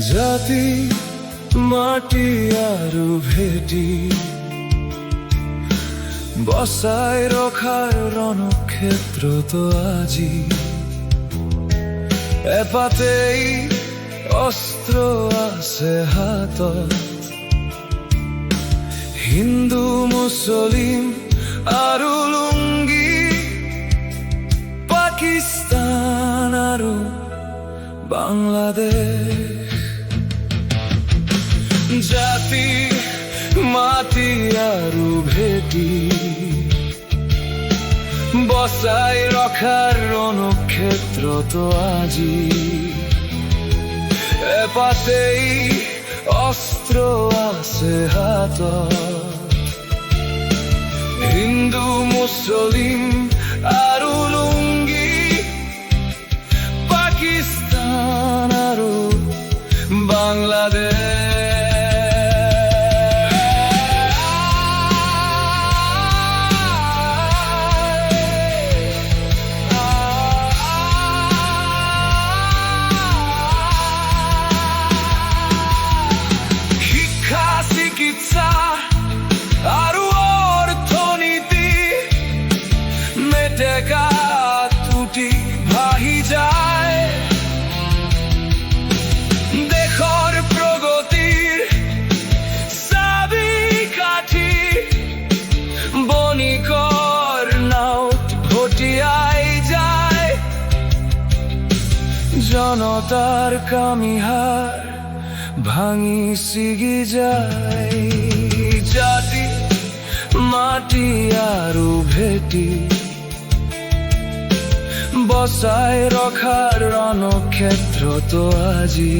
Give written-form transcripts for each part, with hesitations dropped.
জাতি মাটি আৰু ভেটি বচাই ৰখাৰ ৰণক্ষেত্ৰতো আজি এপাতেই অস্ত্ৰ আছে হাতত। হিন্দু মুছলিম আৰু লুংগী, পাকিস্তান আৰু বাংলাদেশ। জাতি মাটি আৰু ভেটি বচাই ৰখাৰ ৰণক্ষেত্ৰতো আজি এপাতেই অস্ত্ৰ আছে হাতত। হিন্দু মুছলিম আৰু লুংগী, পাকিস্তান আৰু বাংলাদেশ। চিকিৎসা আৰু অৰ্থনীতি মেটেকা টুটি ভাহি যায়। দেশৰ প্ৰগতিৰ চাবি কাঠি বণিকৰ নাওত ভটিয়াই যায়। জনতাৰ কামিহাৰ ভাঙি ছিগি যায়। জাতি মাটি আৰু ভেটি বচাই ৰখাৰ ৰণক্ষেত্ৰতো আজি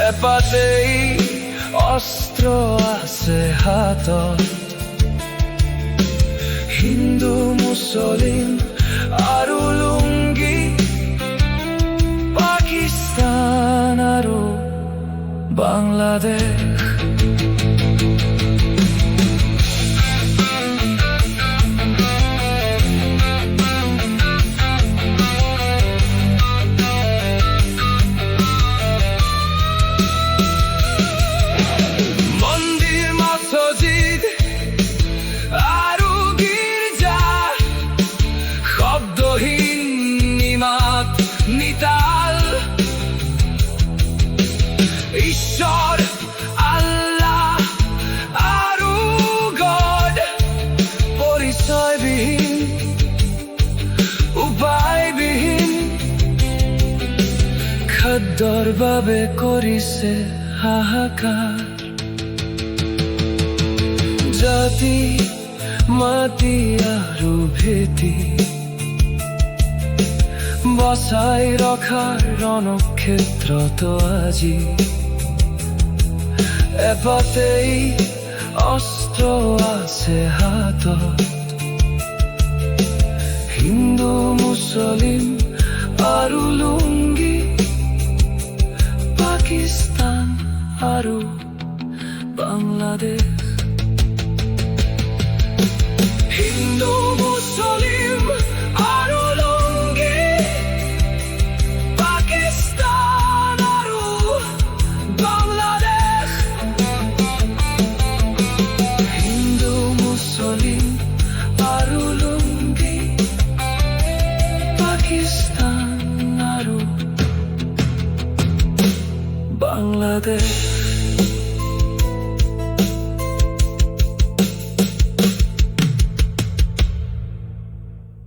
এপাতেই অস্ত্ৰ আছে হাতত। হিন্দু মুছলিম আৰু লুংগী, পাকিস্তান আৰু বাংলাদেশ। মন্দিৰ মছজিদ আৰু গীৰ্জা শব্দহীন নিমাত নিতাল। ঈশ্বৰ আল্লাহ আৰু গড পৰিচয়বিহীন, উপায়বিহীন। খাদ্যৰ বাবে কৰিছে হাহাকাৰ। জাতি মাটি আৰু ভেটি বচাই ৰখাৰ ৰণক্ষেত্ৰতো আজি এপাতেই অস্ত্ৰ আছে হাতত। হিন্দু মুছলিম আৰু লুংগী, পাকিস্তান আৰু বাংলাদেশ। হিন্দু মুছলিম আৰু লুংগী, পাকিস্তান আৰু বাংলাদেশ। হিন্দু মুছলিম আৰু লুংগী, পাকিস্তান আৰু বাংলাদেশ।